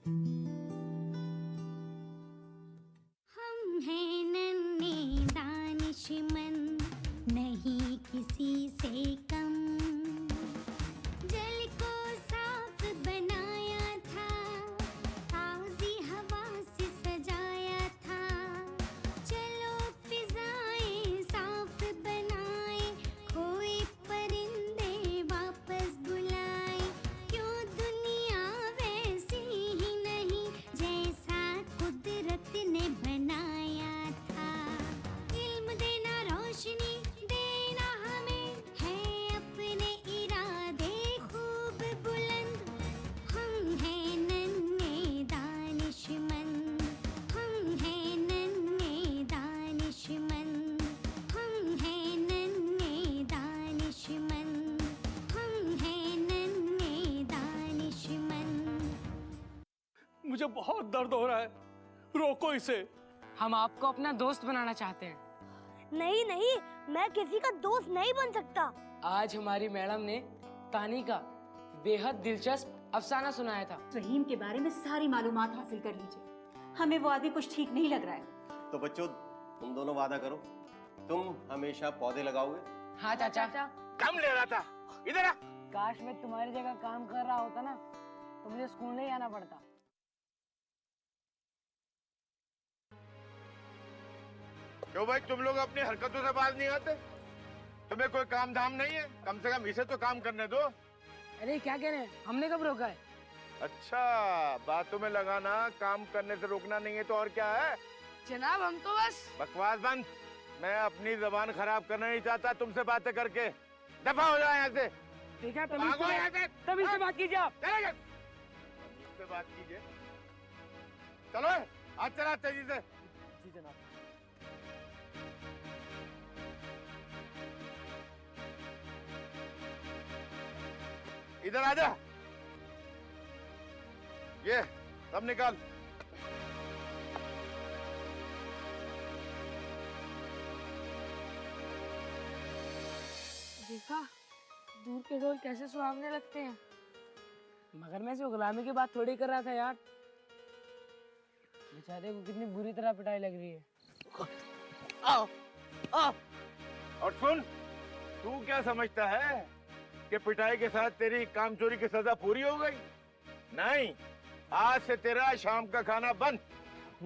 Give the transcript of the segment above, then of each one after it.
हम हैं नन्हे दानिशमंद, नहीं किसी से कम। जल को साफ बनाया था, ताज़ी हवा से सजाया था। चलो फिजाएं साफ बनाए, खोए परिंदे वापस बुलाए। क्यों दुनिया वैसी ही नहीं जैसा कुदरत ने बनाया था। इल्म देना, रोशनी देना हमें, है अपने इरादे खूब बुलंद। हम हैं नन्हे दानिशमंद, हम हैं नन्हे दानिशमंद, हम हैं नन्हे दानिशमंद, हम हैं नन्हे दानिशमंद। मुझे बहुत दर्द हो रहा है, रोको इसे। हम आपको अपना दोस्त बनाना चाहते हैं। नहीं नहीं, मैं किसी का दोस्त नहीं बन सकता। आज हमारी मैडम ने तानी का बेहद दिलचस्प अफसाना सुनाया था। रहीम के बारे में सारी मालूमात हासिल कर लीजिए, हमें वो आदमी कुछ ठीक नहीं लग रहा है। तो बच्चों, तुम दोनों वादा करो, तुम हमेशा पौधे लगाओगे। हाँ चाचा। कम ले रहा था, इधर आ। काश मैं तुम्हारी जगह काम कर रहा होता ना, तो मुझे स्कूल नहीं आना पड़ता। क्यों भाई, तुम लोग अपनी हरकतों से बाज नहीं आते? तुम्हें कोई काम धाम नहीं है? कम से कम इसे तो काम करने दो। अरे क्या कह रहे हैं, हमने कब रोका है? अच्छा, बातों में लगाना काम करने से रोकना नहीं है तो और क्या है? जनाब हम तो बस। बकवास बंद। मैं अपनी जबान खराब करना नहीं चाहता तुमसे बातें करके। दफा हो जाओ यहाँ से। ठीक है, भागो यहाँ से। तभी से बात कीजिए आप। चले जाओ। मुझसे बात कीजिए। चलो आज चला तेजी से। जी जनाब। इधर आजा। ये सब निकाल। देखा, दूर के ढोल कैसे सुहावने लगते हैं। मगर मैं से गुलामी की बात थोड़ी कर रहा था यार। बेचारे को कितनी बुरी तरह पिटाई लग रही है। आओ, आओ। और सुन, तू क्या समझता है कि पिटाई के साथ तेरी कामचोरी की सजा पूरी हो गई? नहीं, आज से तेरा शाम का खाना बंद।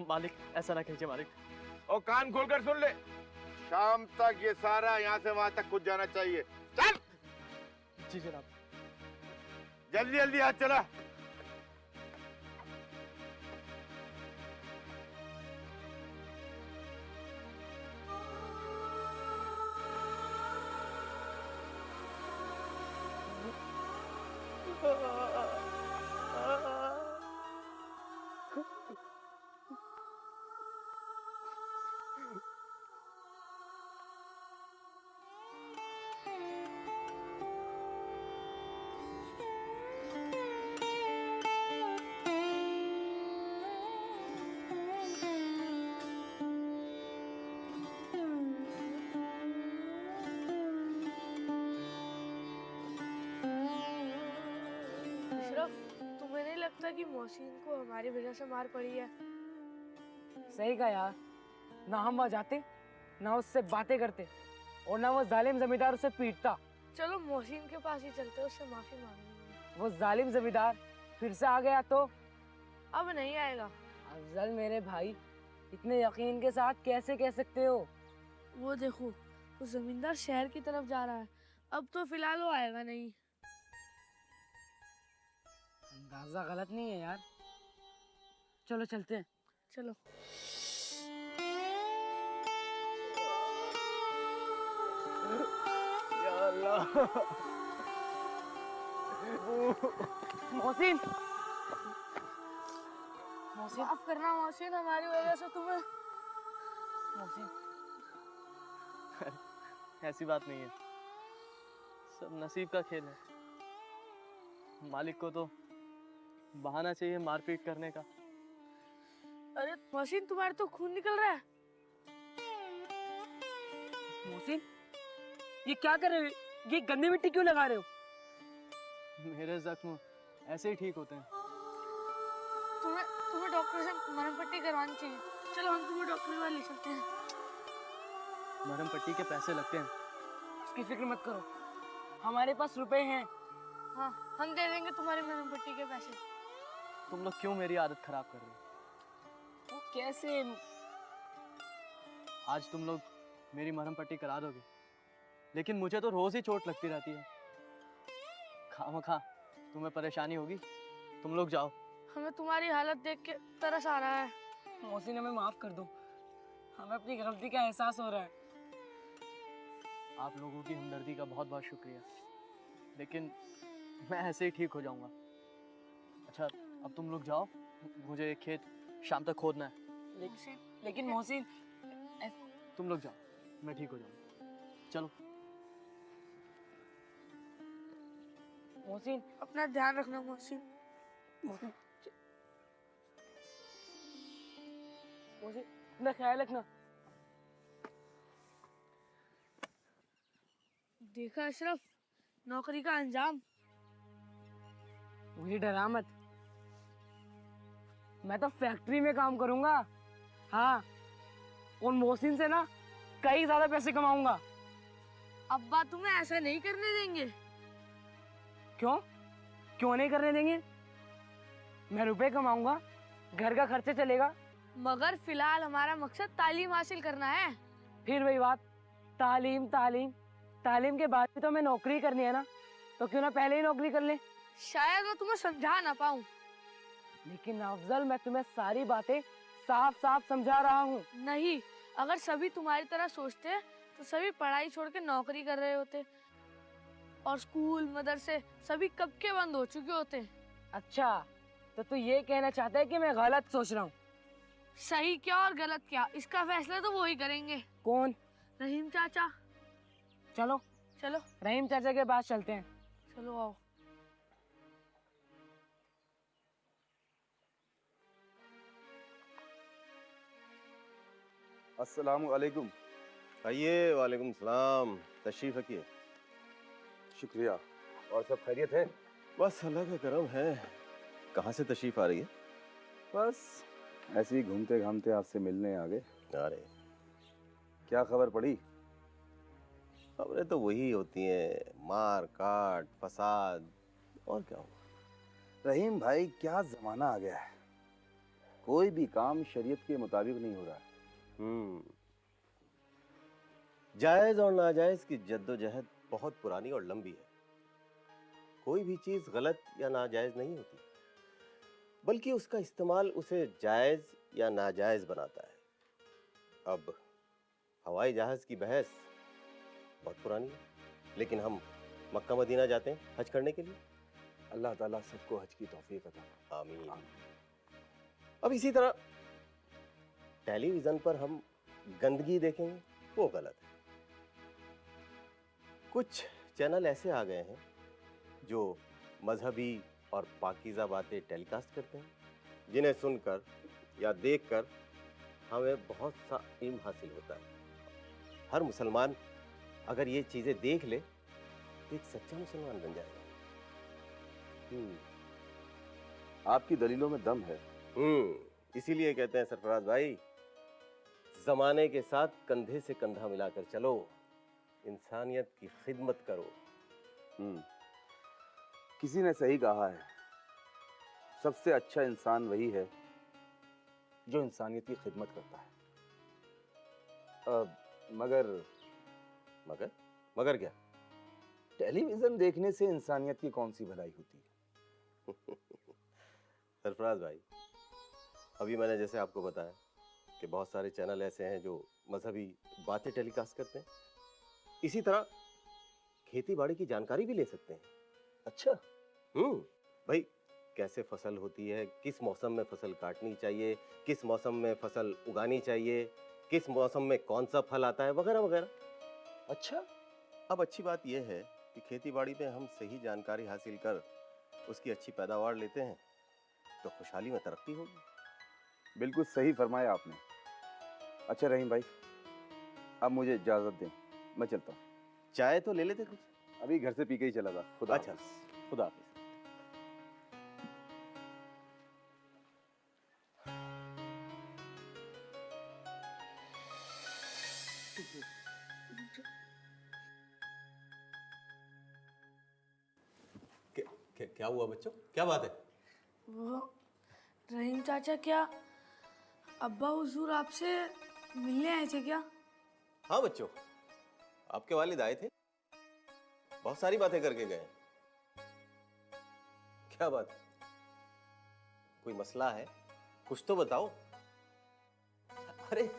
मालिक ऐसा ना कीजिए मालिक। और कान खोलकर सुन ले, शाम तक ये सारा यहाँ से वहां तक कूद जाना चाहिए। चल। जी जनाब। जल्दी जल्दी हाथ चला। तुम्हें नहीं लगता कि मोहसिन को हमारी वजह से मार पड़ी है? सही कहा यार, ना हम वहाँ जाते, ना उससे बातें करते, और ना वो जालिम जमींदार उसे पीटता। चलो मोहसिन के पास ही चलते, उससे माफी मांगेंगे। वो जालिम जमींदार फिर से आ गया तो? अब नहीं आएगा। अफजल मेरे भाई, इतने यकीन के साथ कैसे कह सकते हो? वो देखो, वो जमींदार शहर की तरफ जा रहा है। अब तो फिलहाल वो आएगा नहीं। अंदाजा गलत नहीं है यार। चलो चलते हैं। चलो। या अल्लाह। मोहसिन, माफ करना मोहसिन, हमारी वजह से तुम्हें। मोहसिन, ऐसी बात नहीं है, सब नसीब का खेल है। मालिक को तो बहाना चाहिए मारपीट करने का। अरे मोहसिन, तुम्हारे तो खून निकल रहा है। मोहसिन, ये क्या कर रहे हो? ये गंदी मिट्टी क्यों लगा रहे हो? मेरे जख्म ऐसे ही ठीक होते हैं। तुम्हें डॉक्टर से मरहम पट्टी करवानी चाहिए। चलो हम तुम्हें डॉक्टर के पास ले चलते हैं। मरहम पट्टी के पैसे लगते हैं। उसकी फिक्र मत करो, हमारे पास रुपए हैं। हाँ, हम दे देंगे तुम्हारी मरहम पट्टी के पैसे। तुम लोग क्यों मेरी आदत खराब कर रहे हो? वो कैसे? आज तुम लोग मेरी मरहम पट्टी करा दोगे, लेकिन मुझे तो रोज ही चोट लगती रहती है। खामखा तुम्हें परेशानी होगी, तुम लोग जाओ। हमें तुम्हारी हालत देख के तरस आ रहा है। मोहसिन, हमें माफ कर दो, हमें अपनी गलती का एहसास हो रहा है। आप लोगों की हमदर्दी का बहुत बहुत शुक्रिया, लेकिन मैं ऐसे ही ठीक हो जाऊंगा। अच्छा, अब तुम लोग जाओ, मुझे खेत शाम तक खोदना है। लेकिन मोहसिन, तुम लोग जाओ, मैं ठीक हो जाऊंगा। चलो। मोहसिन, अपना ध्यान रखना मोहसिन। मोहसिन, अपना ख्याल रखना। देखा अशरफ, नौकरी का अंजाम। मुझे डरा मत, मैं तो फैक्ट्री में काम करूंगा। हाँ, और मोहसिन से ना कई ज्यादा पैसे कमाऊंगा। अब्बा तुम्हें ऐसा नहीं करने देंगे। क्यों? क्यों नहीं करने देंगे? मैं रुपए कमाऊंगा, घर का खर्चा चलेगा। मगर फिलहाल हमारा मकसद तालीम हासिल करना है। फिर वही बात, तालीम तालीम तालीम के बाद भी तो हमें नौकरी करनी है ना, तो क्यों ना पहले ही नौकरी कर ले। शायद मैं तुम्हें समझा ना पाऊँ। लेकिन अफजल, मैं तुम्हें सारी बातें साफ साफ समझा रहा हूँ। नहीं, अगर सभी तुम्हारी तरह सोचते तो सभी पढ़ाई छोड़ के नौकरी कर रहे होते और स्कूल मदरसे सभी कब के बंद हो चुके होते। अच्छा, तो तू ये कहना चाहता है कि मैं गलत सोच रहा हूँ? सही क्या और गलत क्या, इसका फैसला तो वो ही करेंगे। कौन? रहीम चाचा। चलो चलो रहीम चाचा के पास चलते हैं। चलो आओ। अस्सलामु अलैकुम। आइए। वालेकुम सलाम, तशरीफ रखिए। शुक्रिया। और सब खैरियत है? बस अल्लाह का करम है। कहाँ से तशरीफ आ रही है? बस ऐसे ही घूमते घामते आपसे मिलने आ गए। अरे, क्या खबर पड़ी? खबरें तो वही होती हैं, मार काट फसाद, और क्या होगा। रहीम भाई, क्या जमाना आ गया है, कोई भी काम शरीयत के मुताबिक नहीं हो रहा है। जायज और नाजायज की जद्दोजहद बहुत पुरानी और लंबी है। कोई भी चीज गलत या नाजायज नहीं होती, बल्कि उसका इस्तेमाल उसे जायज या नाजायज बनाता है। अब हवाई जहाज की बहस बहुत पुरानी है, लेकिन हम मक्का मदीना जाते हैं हज करने के लिए। अल्लाह ताला सबको हज की तौफीक अता फरमाए। आमीन। अब इसी तरह टेलीविजन पर हम गंदगी देखेंगे, वो गलत है। कुछ चैनल ऐसे आ गए हैं जो मजहबी और पाकीज़ा बातें टेलीकास्ट करते हैं, जिन्हें सुनकर या देखकर हमें बहुत सा इल्म हासिल होता है। हर मुसलमान अगर ये चीजें देख ले तो एक सच्चा मुसलमान बन जाएगा। आपकी दलीलों में दम है। इसीलिए कहते हैं सरफराज भाई, जमाने के साथ कंधे से कंधा मिलाकर चलो, इंसानियत की खिदमत करो। किसी ने सही कहा है, सबसे अच्छा इंसान वही है जो इंसानियत की खिदमत करता है। मगर मगर मगर क्या? टेलीविजन देखने से इंसानियत की कौन सी भलाई होती है? सरफराज भाई, अभी मैंने जैसे आपको बताया कि बहुत सारे चैनल ऐसे हैं जो मजहबी बातें टेलीकास्ट करते हैं, इसी तरह खेती बाड़ी की जानकारी भी ले सकते हैं। अच्छा। भाई, कैसे फसल होती है, किस मौसम में फसल काटनी चाहिए, किस मौसम में फसल उगानी चाहिए, किस मौसम में कौन सा फल आता है, वगैरह वगैरह। अच्छा। अब अच्छी बात यह है कि खेती बाड़ी में हम सही जानकारी हासिल कर उसकी अच्छी पैदावार लेते हैं तो खुशहाली में तरक्की होगी। बिल्कुल सही फरमाया आपने। अच्छा रहीम भाई, अब मुझे इजाजत दें, मैं चलता हूँ। चाय तो ले लेते कुछ? अभी घर से पी के ही चला था। खुदा अच्छा, हाफिज। खुदा हाफिज। क्या हुआ बच्चों, क्या बात है? वो रहीम चाचा, क्या अब्बा हुजूर आपसे मिलने आए थे क्या? हाँ बच्चों, आपके वालिद आए थे, बहुत सारी बातें करके गए। क्या बात, कोई मसला है? कुछ तो बताओ। अरे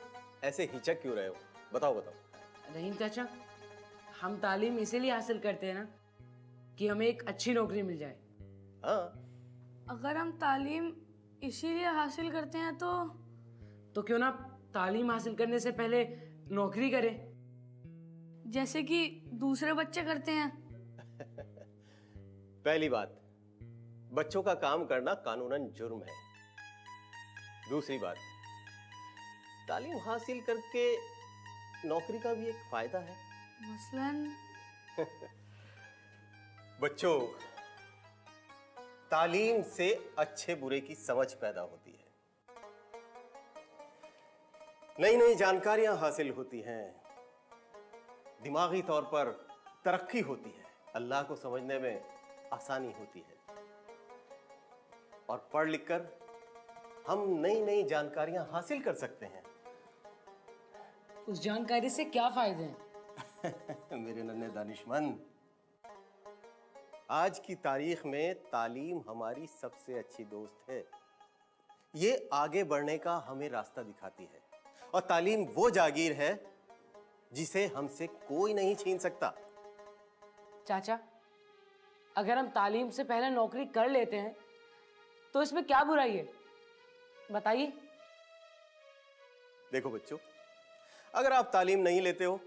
ऐसे हिचक क्यों रहे हो, बताओ बताओ। रहीम चाचा, हम तालीम इसीलिए हासिल करते हैं ना कि हमें एक अच्छी नौकरी मिल जाए। हाँ, अगर हम तालीम इसीलिए हासिल करते हैं तो क्यों ना तालीम हासिल करने से पहले नौकरी करें, जैसे कि दूसरे बच्चे करते हैं। पहली बात, बच्चों का काम करना कानूनन जुर्म है। दूसरी बात, तालीम हासिल करके नौकरी का भी एक फायदा है। मसलन बच्चों, तालीम से अच्छे बुरे की समझ पैदा होती है, नई नई जानकारियां हासिल होती हैं, दिमागी तौर पर तरक्की होती है, अल्लाह को समझने में आसानी होती है, और पढ़ लिखकर हम नई नई जानकारियां हासिल कर सकते हैं। उस जानकारी से क्या फायदे हैं? मेरे नन्हे दानिशमंद, आज की तारीख में तालीम हमारी सबसे अच्छी दोस्त है। ये आगे बढ़ने का हमें रास्ता दिखाती है, और तालीम वो जागीर है जिसे हमसे कोई नहीं छीन सकता। चाचा, अगर हम तालीम से पहले नौकरी कर लेते हैं तो इसमें क्या बुराई है, बताइए। देखो बच्चों, अगर आप तालीम नहीं लेते हो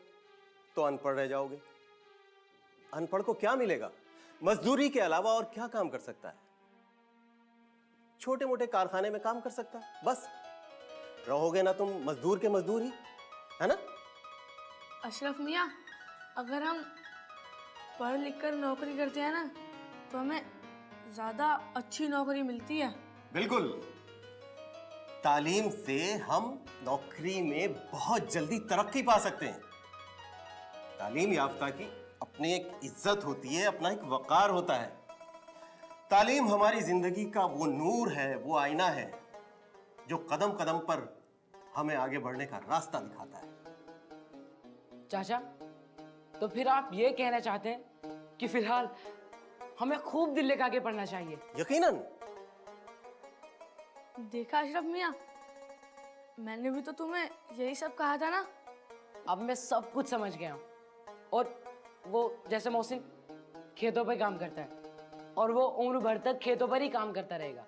तो अनपढ़ रह जाओगे। अनपढ़ को क्या मिलेगा? मजदूरी के अलावा और क्या काम कर सकता है? छोटे मोटे कारखाने में काम कर सकता है, बस। रहोगे ना तुम मजदूर के मजदूर ही, है ना? अशरफ मियाँ, अगर हम पढ़ लिख कर नौकरी करते हैं ना तो हमें ज़्यादा अच्छी नौकरी मिलती है। बिल्कुल, तालीम से हम नौकरी में बहुत जल्दी तरक्की पा सकते हैं। तालीम याफ्ता की अपनी एक इज्जत होती है, अपना एक वकार होता है। तालीम हमारी जिंदगी का वो नूर है, वो आईना है जो कदम कदम पर हमें आगे बढ़ने का रास्ता दिखाता है। चाचा, तो फिर आप ये कहना चाहते हैं कि फिलहाल हमें खूब दिल लगा के पढ़ना चाहिए? यकीनन। देखा अशरफ मियाँ, मैंने भी तो तुम्हें यही सब कहा था ना। अब मैं सब कुछ समझ गया हूँ। और वो जैसे मोहसिन खेतों पे काम करता है और वो उम्र भर तक खेतों पर ही काम करता रहेगा।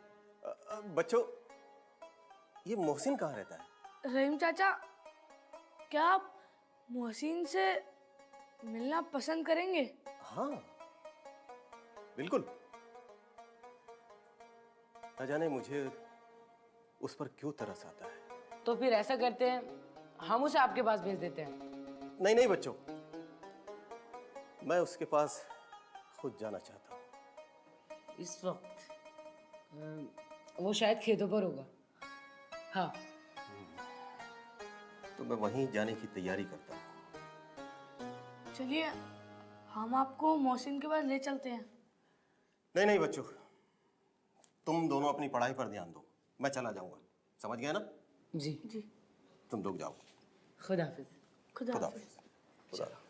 बच्चों, ये मोहसिन कहाँ रहता है? रहीम चाचा, क्या आप मोहसिन से मिलना पसंद करेंगे? हाँ बिल्कुल। न जाने मुझे उस पर क्यों तरस आता है। तो फिर ऐसा करते हैं, हम उसे आपके पास भेज देते हैं। नहीं नहीं बच्चों, मैं उसके पास खुद जाना चाहता हूँ। इस वक्त वो शायद खेतों पर होगा। हाँ, तो मैं वहीं जाने की तैयारी करता हूँ। चलिए, हम आपको मोहसिन के पास ले चलते हैं। नहीं नहीं बच्चों, तुम दोनों अपनी पढ़ाई पर ध्यान दो, मैं चला जाऊंगा। समझ गया ना? जी जी, तुम लोग जाओ। खुदा हाफिज। खुदा खुदा हाफिज। हाफिज। खुदा हाफिज।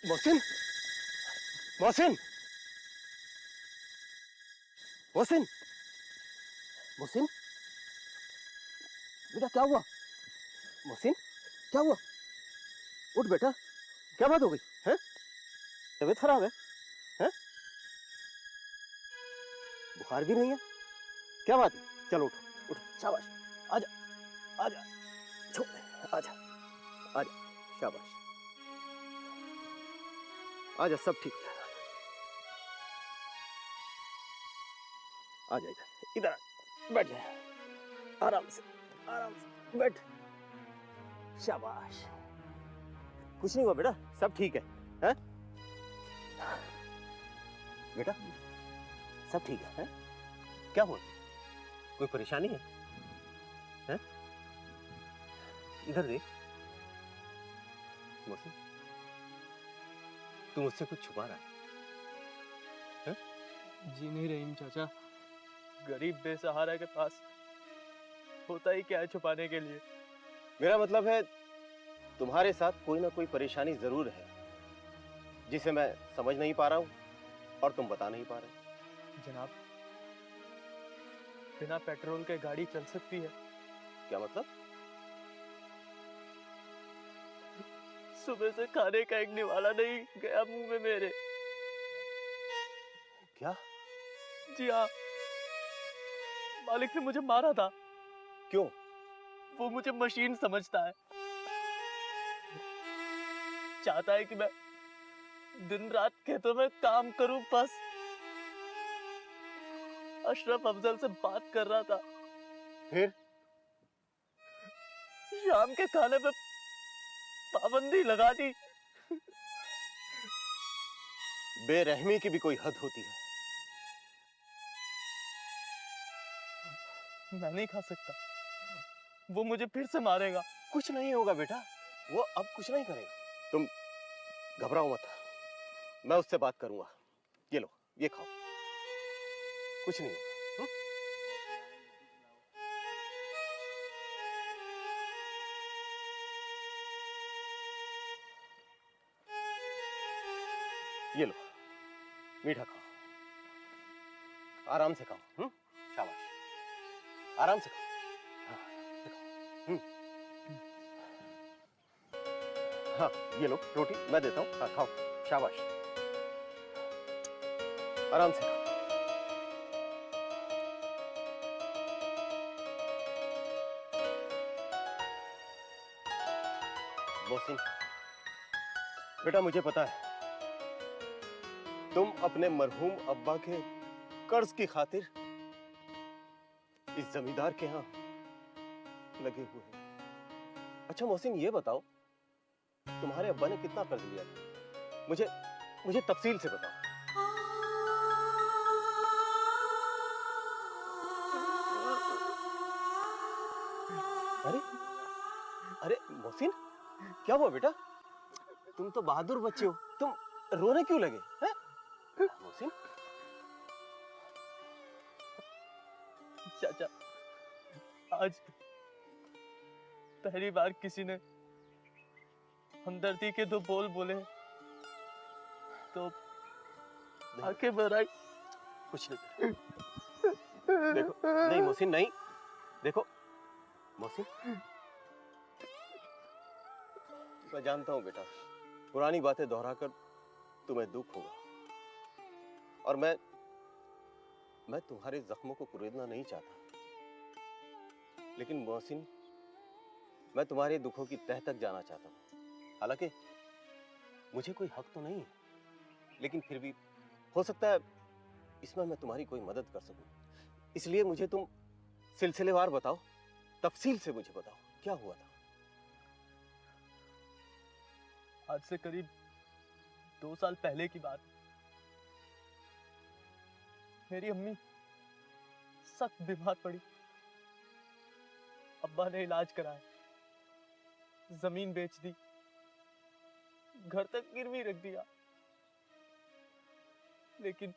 मोहसिन, मोहसिन, मोहसिन, मोहसिन, बेटा क्या हुआ? मोहसिन, क्या हुआ? उठ बेटा, क्या बात हो गई है? तबीयत खराब है? हैं? बुखार भी नहीं है? क्या बात है? चलो उठो, उठो, शाबाश, आजा, आजा, छोड़ दे, आजा, आजा, शाबाश, आजा, सब ठीक है। आजा इधर, इधर आ, बैठ जाए, आराम से, बैठ, शाबाश, कुछ नहीं हुआ बेटा, सब ठीक है, हैं? बेटा, सब ठीक है, हैं? क्या हुआ? कोई परेशानी है? हैं? इधर देख, मोहसिन, तू मुझसे कुछ छुपा रहा है? जी नहीं रहीम चाचा, गरीब बेसहारा के पास होता ही क्या है छुपाने के लिए। मेरा मतलब है तुम्हारे साथ कोई ना कोई परेशानी जरूर है जिसे मैं समझ नहीं पा रहा हूं और तुम बता नहीं पा रहे। जनाब, बिना पेट्रोल के गाड़ी चल सकती है? क्या मतलब? सुबह से खाने का एक निवाला नहीं गया मुंह में मेरे। क्या? जी हाँ, मालिक ने मुझे मारा था। क्यों? वो मुझे मशीन समझता है, चाहता है कि मैं दिन रात खेतों में काम करूं बस। अशरफ अफजल से बात कर रहा था, फिर? शाम के खाने पे पाबंदी लगा दी। बेरहमी की भी कोई हद होती है। मैं नहीं खा सकता, वो मुझे फिर से मारेगा। कुछ नहीं होगा बेटा, वो अब कुछ नहीं करेगा। तुम घबराओ मत, मैं उससे बात करूंगा। ये लो, ये खाओ, कुछ नहीं होगा। ये लो, मीठा खाओ, आराम से खाओ। शाबाश, आराम से खाओ। हाँ, ये खाओ। हाँ, ये लो रोटी मैं देता हूँ। हाँ, खाओ, शाबाश, आराम से खाओ। मोहसिन, बेटा मुझे पता है तुम अपने मरहूम अब्बा के कर्ज की खातिर इस जमींदार के यहाँ लगे हुए हैं। अच्छा मोहसिन, ये बताओ तुम्हारे अब्बा ने कितना कर्ज लिया था? मुझे तफसील से बताओ। अरे अरे मोहसिन, क्या हुआ बेटा? तुम तो बहादुर बच्चे हो, तुम रोने क्यों लगे हैं? मोहसिन, चाचा, आज पहली बार किसी ने हमदर्दी के दो बोल बोले तो आंखें भर आई। कुछ नहीं। देखो, नहीं मोहसिन, नहीं, देखो मोहसिन, मैं जानता हूं बेटा, पुरानी बातें दोहराकर तुम्हें दुख होगा और मैं तुम्हारे जख्मों को कुरेदना नहीं चाहता, लेकिन मोहसिन, मैं तुम्हारे दुखों की तह तक जाना चाहता हूं। हालांकि मुझे कोई हक तो नहीं है, लेकिन फिर भी हो सकता है इसमें मैं तुम्हारी कोई मदद कर सकूं। इसलिए मुझे तुम सिलसिलेवार बताओ, तफसील से मुझे बताओ क्या हुआ था। आज से करीब 2 साल पहले की बात। मेरी अम्मी सख्त बीमार पड़ी। अब्बा ने इलाज कराया, जमीन बेच दी, घर तक गिरवी रख दिया, लेकिन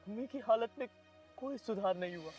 अम्मी की हालत में कोई सुधार नहीं हुआ।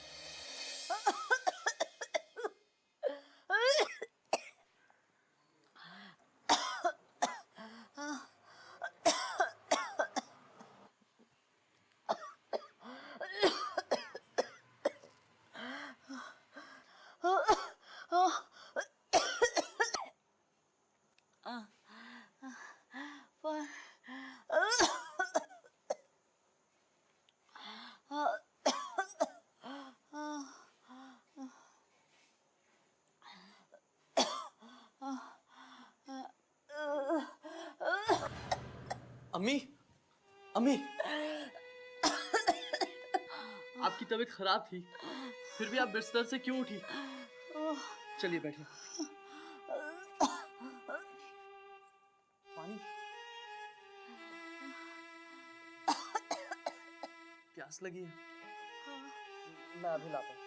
अम्मी, अम्मी, आपकी तबीयत खराब थी, फिर भी आप बिस्तर से क्यों उठी? चलिए बैठिए। पानी, प्यास लगी है? मैं अभी लाता हूँ।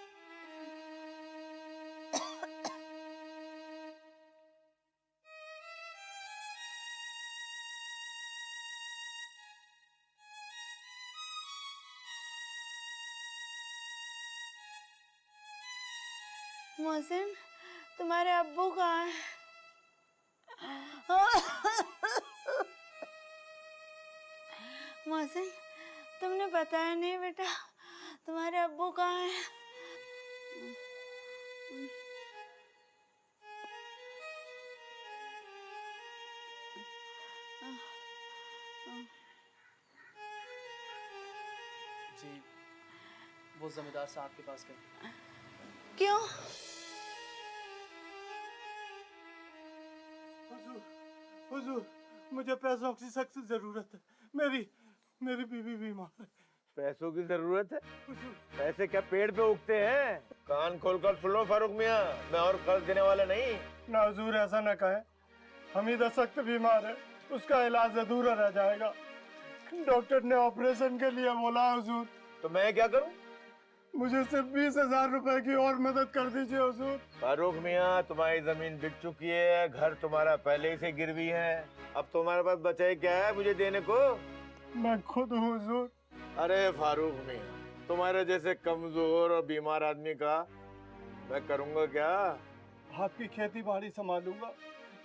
मोहसिन, तुम्हारे अब्बू कहाँ हैं? मोहसिन, तुमने बताया नहीं बेटा, तुम्हारे अब्बू कहाँ हैं? जी, वो जमींदार साहब के पास गए। क्यों? हुजूर, मुझे पैसों की सख्त जरूरत है। मेरी बीवी बीमार है। पैसों की जरूरत है? पैसे क्या पेड़ पे उगते हैं? कान खोलकर सुन लो फारूक मियाँ, मैं और कर्ज देने वाला नहीं। ना हुजूर, ऐसा ना कहे। हमीदा सख्त बीमार है, उसका इलाज अधूरा रह जाएगा। डॉक्टर ने ऑपरेशन के लिए बोला हुजूर। तो मैं क्या करूं? मुझे सिर्फ 20,000 रुपए की और मदद कर दीजिए हुजूर। फारूक मियाँ, तुम्हारी जमीन बिक चुकी है, घर तुम्हारा पहले ही से गिरवी है, अब तुम्हारे पास बचा ही क्या है मुझे देने को? मैं खुद हूँ हुजूर। अरे फारूक मियाँ, तुम्हारे जैसे कमजोर और बीमार आदमी का मैं करूँगा क्या? आपकी खेती बाड़ी संभालूंगा,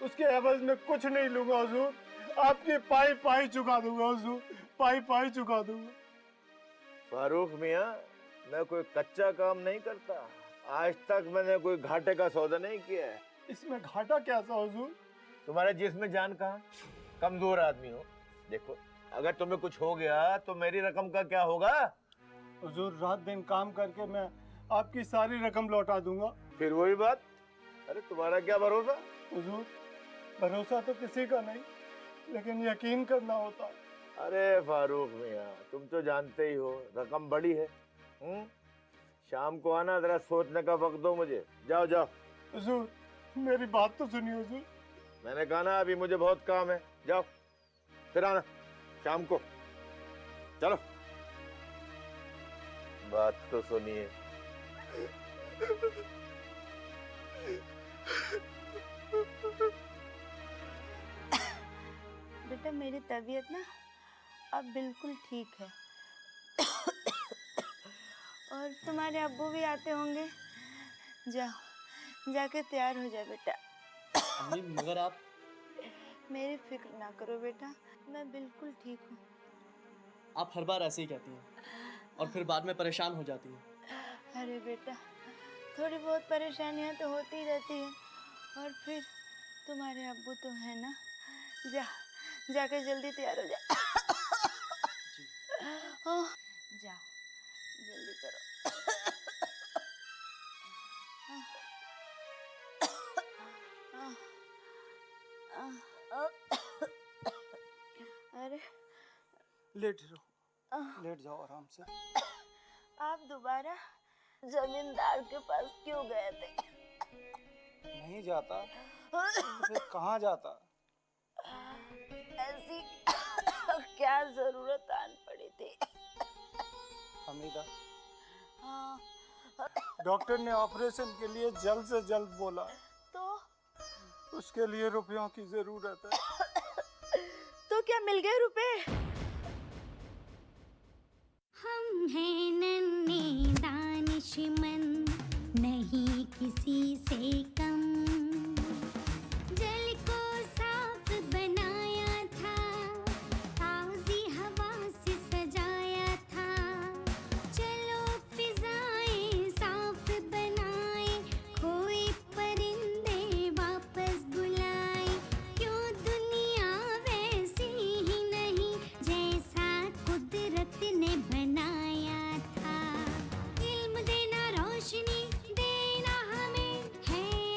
उसके एवज में कुछ नहीं लूंगा हुजूर। आपकी पाई पाई चुका दूंगा हुजूर, पाई पाई चुका दूंगा। फारूक मियाँ, मैं कोई कच्चा काम नहीं करता, आज तक मैंने कोई घाटे का सौदा नहीं किया है। इसमें घाटा क्या सा हुजूर? तुम्हारे जिस्म में जान कहाँ? कमजोर आदमी हो। देखो, अगर तुम्हें कुछ हो गया तो मेरी रकम का क्या होगा? हुजूर, रात दिन काम करके मैं आपकी सारी रकम लौटा दूंगा। फिर वही बात, अरे तुम्हारा क्या भरोसा? हुजूर, भरोसा तो किसी का नहीं, लेकिन यकीन करना होता है। अरे फारूक मियाँ, तुम तो जानते ही हो रकम बड़ी है। शाम को आना, जरा सोचने का वक्त दो मुझे। जाओ जाओ। हुजूर, मेरी बात तो सुनिए हुजूर। मैंने कहा ना, अभी मुझे बहुत काम है। जाओ, फिर आना शाम को। चलो, बात तो सुनिए। बेटा, मेरी तबीयत ना अब बिल्कुल ठीक है और तुम्हारे अब्बू भी आते होंगे। जाओ, जाके तैयार हो जाए बेटा। अम्मी, मगर आप... मेरी फिक्र ना करो बेटा, मैं बिल्कुल ठीक हूँ। आप हर बार ऐसे ही कहती हैं और फिर बाद में परेशान हो जाती हैं। अरे बेटा, थोड़ी बहुत परेशानियाँ तो होती ही रहती है, और फिर तुम्हारे अब्बू तो है ना। जाके जल्दी तैयार हो जा। जाओ, जल्दी करो। अरे, लेट जाओ आराम से। आप दोबारा जमींदार के पास क्यों गए थे? नहीं जाता तो फिर कहाँ जाता? ऐसी क्या जरूरत आन पड़ी थी? हमीदा, डॉक्टर ने ऑपरेशन के लिए जल्द से जल्द बोला, तो उसके लिए रुपयों की जरूरत है। तो क्या मिल गए रुपए? हम हैं नन्हे दानिशमंद, नहीं किसी से कम। जल को साफ बनाया था, ताज़ी हवा से सजाया था। चलो फिजाएं साफ बनाए, खोए परिंदे वापस बुलाए। क्यों दुनिया वैसी ही नहीं जैसा कुदरत ने बनाया था। इल्म देना, रोशनी देना हमें है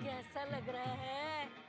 कैसा लग रहा है?